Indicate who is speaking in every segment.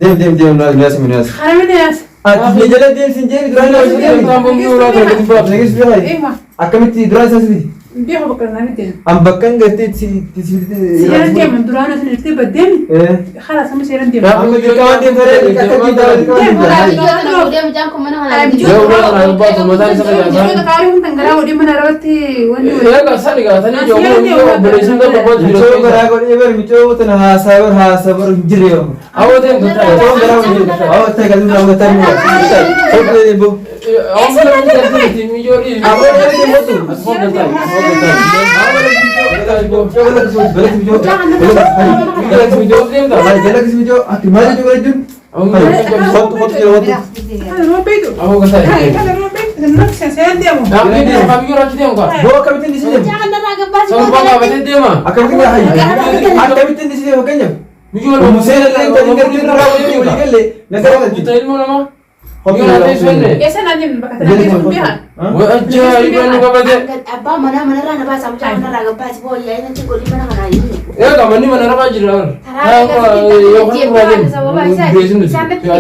Speaker 1: ديم ناس من ناس أنت جلد ديم سنجيب درانا أكمل دراسة سبي
Speaker 2: بيها بكرنا مدين
Speaker 1: أم بكن قتيت
Speaker 2: سيران ديم من درانا سنرتي بدين خلاص هم سيران ديم
Speaker 1: أم بكون ديم فريق كتير
Speaker 3: ديم جانكم أنا هلا
Speaker 4: أنا بعض المدارس
Speaker 2: جونا كاريهم تنقلا ودي من روتي وني
Speaker 4: يا كسر ثاني جونا بريسون ده بقول
Speaker 1: ميشو براغون إبر ميشو تنها سابر جريو
Speaker 4: أو ده
Speaker 1: أو تكلم لهم تاني
Speaker 3: أبا mana rana bahasa macam mana raga bahasa boy ya nanti kau di mana mana ini.
Speaker 4: Ya kamu ni mana raga jiran? Ya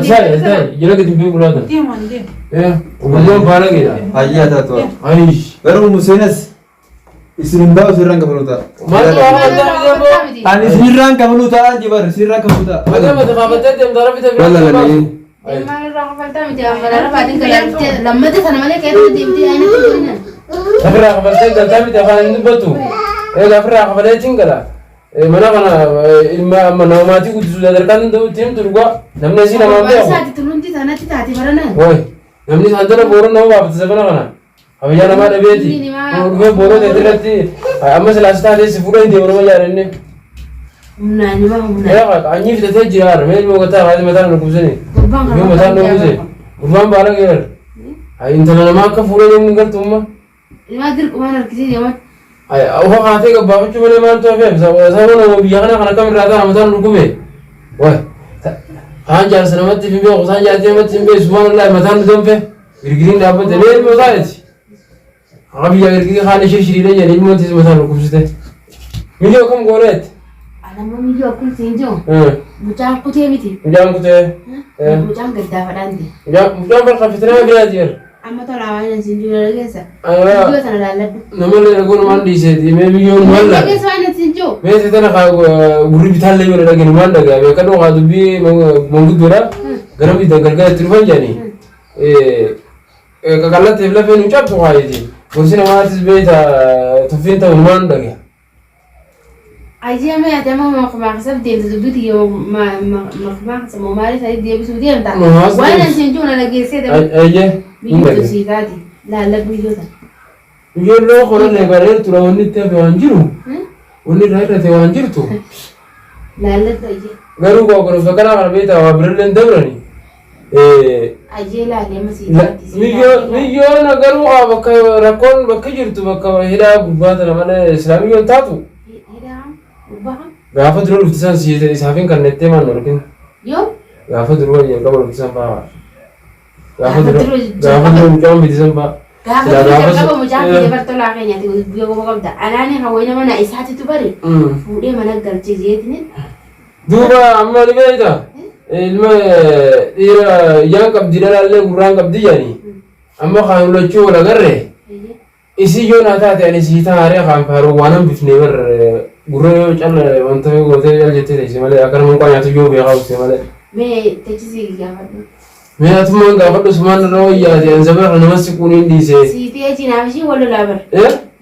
Speaker 4: jelas kita pilih berada. Ya, umum bara kita.
Speaker 1: Ayah dah tu.
Speaker 4: Aish.
Speaker 1: Baru musenas. Isirunda sirran kamu luta.
Speaker 4: Mana ada
Speaker 1: Ani sirran kamu luta jibar sirran kamu luta.
Speaker 4: Macam macam apa tadi yang darah kita.
Speaker 1: Wala lagi.
Speaker 3: Mana raga falta macam mana raga paling kalau lama tu sana mana kaya tu di aina tu ni.
Speaker 4: Afra kabartay galta mi tafan ni batu. Afra kabartay tingala. Mana kana ilma manamati kudu darkan tu tim turgwa namne si nama dia.
Speaker 3: Saat itu nanti sana kita hati mana?
Speaker 4: Woi, namne antara boron nama apa sebana kana. Abis nama ada beti. Urut boron itu nanti. Amma selasa ada sepuluh ini orang macam ni.
Speaker 3: Nah, ni mah mana?
Speaker 4: Ya, anjing kita tu jiar. Mesti mau kata ada macam nak kuzi ni. Mesti macam nak kuzi. Urban balik ya. Intan nama apa pura yang mengal tu mah.
Speaker 3: Lima dir kumana kisi dia mah.
Speaker 4: Ay, awak kata ke bapak cuma ni mana tu apa? Sama orang biar kana kami rata ramatan rukume. Wah, hanjar selamat TV be, hanjar selamat TV be, subhanallah matan dompe. Girgirin dapat teler me usahayat. Abi ya girgirin khane shiri le yani ilmu tis matan rukum site. Video kam goret.
Speaker 3: Ada mau video aku sinjo. Bucang putih miti.
Speaker 4: Bucang putih.
Speaker 3: Bucang kerja padandi.
Speaker 4: Bucang berkafitnya belajar.
Speaker 3: Amma to lawan sinjo lagi sa.
Speaker 4: Video
Speaker 3: sana lalat.
Speaker 4: Nama le lagu nama di sini, me video nama lah.
Speaker 3: Lagi soalnya sinjo.
Speaker 4: Me setelah kau guru bital le mana lagi nama dah gaya. Kalau kau tu bi manggut dora, garam bi dah kerja terus jani. Kalau tebla pe nucap tu kau ini. Kursi nama atas be ta tufin ta nama dah gaya.
Speaker 3: Aja me ada mau makasab dia tu dia makasab mau mari saya dia bisu dia entah. Wala sinjo na lagi saya dah.
Speaker 4: Aja.
Speaker 3: Video si tadi. Lalat video dah.
Speaker 4: Video lo korang lebaran tu lah wanita beranjiru. Wanita ada beranjir tu.
Speaker 3: Lalat aja.
Speaker 4: Garu kau kalau sekarang kalau beta awak berlendam berani.
Speaker 3: Aja lah dia masih.
Speaker 4: Video na garu awak pakai rakon pakai jiru pakai hira buat nama Islam yang tatu. Gafat dulu lukisan sih jadi sahaja kan nette mana mungkin.
Speaker 3: Yo.
Speaker 4: Gafat dulu aja kamu lukisan apa? Gafat dulu kamu lukisan apa?
Speaker 3: Gafat dulu kamu mau jadi dia bertolak kayaknya tu dia kamu kamu dah. Anaknya kamu ini mana ishat itu beri. Dia mana kerja dia ni?
Speaker 4: Dua amma ni beda. Ilmu yang kab dilalah le kurang kab dia ni. Amma kalau lucu lah kerre. Isi jo nata tu ni sih tak ada kan baru wanam bisne ber guru cakap wanita guru dia jadi tu sih malah akan mungkin yang tu jo biar kau sih malah.
Speaker 3: Me tekisi gafat.
Speaker 4: Me atu mungkin gafat tu semua orang ya dia zaman kalau masih kuning di sini.
Speaker 3: Si dia cina mesti walau labar.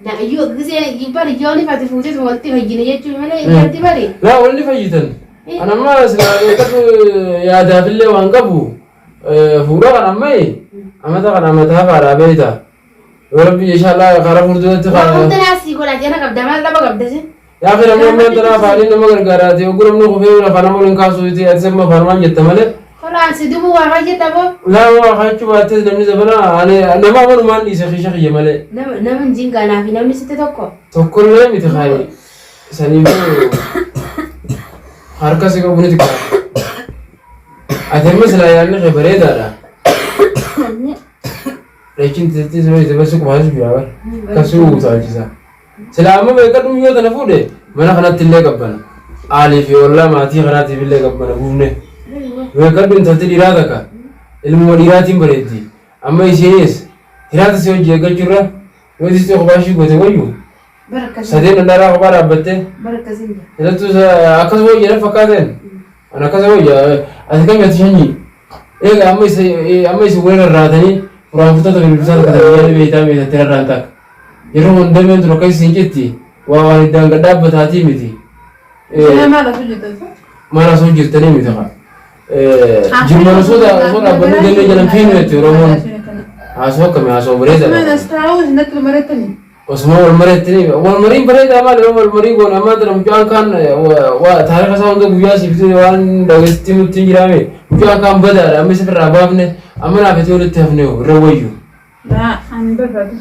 Speaker 3: Nah, yo kisah gimana yo ni pasti fuji tu waktu hari ni je cuma mana yang tu beri.
Speaker 4: Lah only fajitan. Anak mas selalu kat ya ada beli wang kabu. Fura kan amai. Amat kan amat apa ada beda. Orang bi insyaallah kalau furdu tu kan.
Speaker 3: Aku tak nasi kau lagi nak abda mana tak abda sih.
Speaker 4: Ya akhirnya memang tanah paling nama gara-gara dia guru menu kopi orang panas mungkin kasus itu ada semua farman jatuh malah.
Speaker 3: Kalau ansi tu buat apa je tahu?
Speaker 4: Lah wah kacau atas demi sebenarnya ane nama mana mandi sekhisah je malah.
Speaker 3: Nama jingga nafi nama situ toko.
Speaker 4: Toko le miti khai. Sani tu harga sih kau punya tiga. Ada masalah yang ni kebereda lah. Lekin tadi sebab itu masuk masuk biar kasu sahaja. Selama mereka tu juga tak nampu deh. Mana kena tilai kapan? Alif Allah mati kena tilai kapan? Bune. ويقرب أنت تدري رادك المديرات بريدي أما يسيريس هذا سوى جيجا جرا ودي تقباشي قوتي ويو
Speaker 3: بركة
Speaker 4: سدين الدارا قبار أبته
Speaker 3: بركة زينة
Speaker 4: إذا توس أكذا ويا فكادين أنا كذا ويا أتكلم يتشني إيه أما يسوون الرادني ورافضة بالبساط كذا يعني بيتام يتترى رانتك يروح عندما تروكي سنجتي وواحدان قدام بتاتي متي
Speaker 2: ما لا توجد
Speaker 4: ما لا سوجي تاني متها جمعنا صودا بنو دنيا جنم فين يترومون عاشوا كم عاشوا بريدة
Speaker 2: ما نستعوذ نطلب مرة تانية
Speaker 4: واسمه المرة التانية والمرين بريدة ما لهم المرين قون أما ترى مجان كان وتاريخ ساوند بياسي بتوع وان دعوة تيمتينجرامي مجان كان بدر أما سفر ربابنا أما نابتور التفنيو رويو
Speaker 2: لا أنا بفرد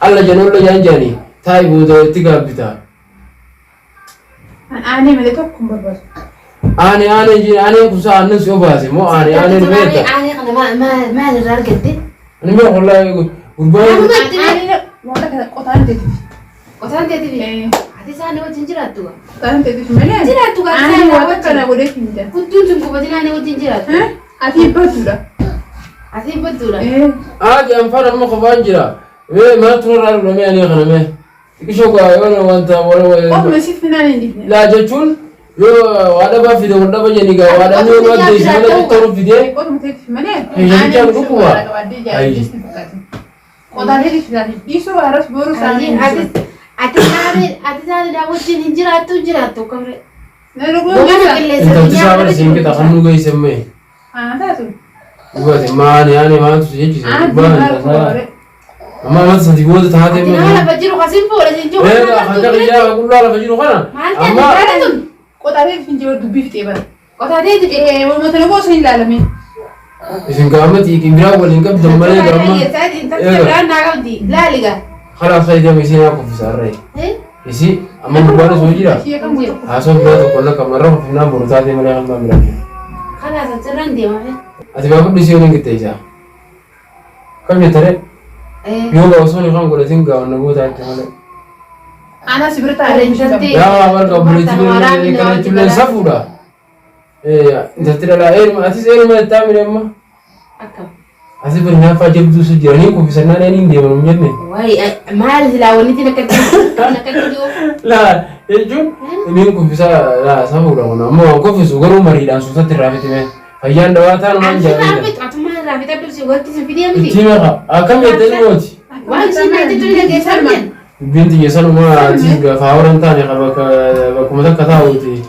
Speaker 4: الله جنول جانجاني تاي بودا تيجا بتا
Speaker 2: أنا ملككم بفرد
Speaker 4: أنا كوسا الناس يوباسي مو أنا البيت
Speaker 3: أنا ما نرار قدي
Speaker 4: أنا ما والله قربان
Speaker 2: أنا ما لك قطعان تدي
Speaker 3: قطعان تدي هذه سانة وتنجرات توا
Speaker 2: قطعان تدي ملأ
Speaker 3: تنجرات توا
Speaker 2: أنا واتكنا ولك إنت
Speaker 3: كنتم تنقبضين أنا وتنجرات
Speaker 2: أتي بدورة
Speaker 3: أتي بدورة
Speaker 4: أجي أنفر ما خبانجرا ما تنور على رمي أنا خنمه كيشوكا وانا وانت
Speaker 2: أو مسيت فينا ندي
Speaker 4: لا جتون يو وادا بافيدو وادا بجنيكا وادا نيو وادا يسمى تطور فيديو
Speaker 2: أو مسيت في ملأ
Speaker 4: هي كان ركوبا أي
Speaker 2: قطعان تدي في ذلك يسوع عرف بورو سامي
Speaker 3: أتسانة داود تنجرات تو كمرة
Speaker 2: نروح
Speaker 4: أنت تسافر سينك تخنو جاي سمي
Speaker 2: تاسو
Speaker 4: بس ما أنا ما تسوي شيء أما تصدق بود تهاتي
Speaker 3: أنا لا بجيرو خاسين فورا سينجو
Speaker 4: لا خدك يا أقول لا بجيرو خنا أما
Speaker 2: قطعان في جوا دبي في تبر
Speaker 3: قطعان تدي
Speaker 2: ومثلا بوسين لالمين
Speaker 4: إذا كامت يكبروا ولا إنك بدمرة كمان
Speaker 3: أنت تبرع ناقودي لا لقى
Speaker 4: خلاص خير ما يصير أكو في سارة يصير أما بقول سويجرا حاسون بيا تقول لك مرة في نام برتادي من يوم ما مركي
Speaker 3: خلاص أتسرن دي ما في
Speaker 4: أتبقى كل شيء ينقل تيجا كم يترى يوم أوصل يخان قول تينكا ونقول تعال تعال
Speaker 2: أنا سبرت على مشتى
Speaker 4: يا مرة قبل تبي كنا تبي سافورا أنت ترى لا ما أتيس ما تعمل أما
Speaker 3: أكم
Speaker 4: أسيب الناس فاجب دوس جراني كوفي سنة نين دي من مجنة
Speaker 3: واي ما هذا لا ولدي نكتب
Speaker 4: لا يجون نين كوفي سا لا سافورا ونا ما كوفي سوغرو مريض سوسة ترافي تمه هيان دواتان ما جاي
Speaker 3: أتوما رافي تبدو سوغر كيس فيديو مدي
Speaker 4: تيمها أكمل يتنوتي
Speaker 3: واي سيما تدري لك سامن
Speaker 4: بنتي يسألوا ما تيجي فاورن تاني خبك بكمتك كتاوتي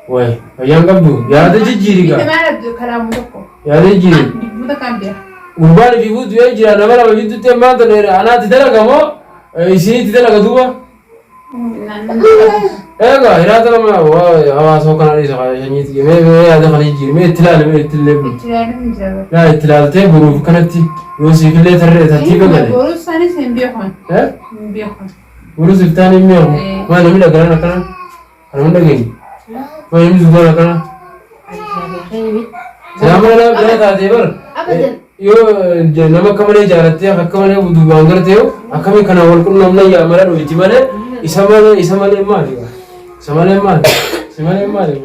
Speaker 4: واي هيان قبضو يا ده جيجيريكا
Speaker 2: ما أعرف كلام مدقق
Speaker 4: يا ده جيري
Speaker 2: مدقق بيا
Speaker 4: قربان في بود يجي أنا مرة بجد تيم ما تنير أنا تدلك ما يسيني تدلك دوا إيه هيراتا ما هو سوكان عليه سوكان شنيت كي ما هذا خليه يجي ما تلال لا تلال تيم بروف كانتي يوسف اللي ترى تاتي بقى
Speaker 2: بروف ثاني سيمبيوخان
Speaker 4: إيه
Speaker 2: بيوخان
Speaker 4: بروف الثاني مياه ما نمي لا كنا كنا أنا من دقيقة ما يمي زبالة كنا سلام عليكم بلا تاتي بر
Speaker 3: أبدا
Speaker 4: يو nama kamane jaarate akka kamane duubaan gartee akkami kana wal qunnamna yaa mala dhuyti malee isa malee maali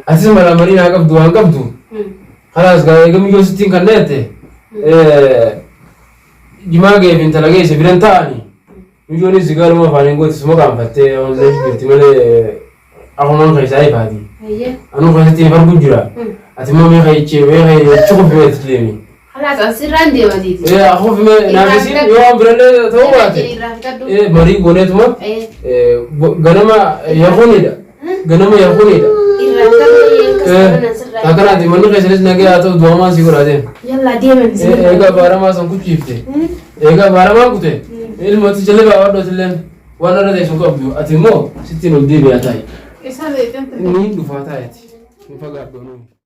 Speaker 4: atis mala marii naa qabdu waan qabdu khalaas gaa eegam yoo sittiin kan neete jimaa geef intala geesse biran ta'ani mijooni sigaaluma afaaniin gooti suma qaanfattee onlee jirti malee akumaan keessaa ifaati anuu keessatti fargu jira ati moo mee kayichee chukufi meeti leemi
Speaker 3: خلاص أسران دي وديتي
Speaker 4: إيه أخوف من نافسين يوم برلة توباتي إيه مريض بنيت ما غنما يخوني ده أكنا دي منو كيسلس نجى أتو دوما سيقول هذين
Speaker 3: يلا ديما
Speaker 4: إيه إيجا بارا ما سانكو شيفته إيجا بارا ما كوته الموت جلبي أورد وسلم وانا رده سوكا بدو أتيمو ستين ودي بياتاي
Speaker 2: إيش هذا يتم
Speaker 4: نين دفعتها يتي نفقع دونو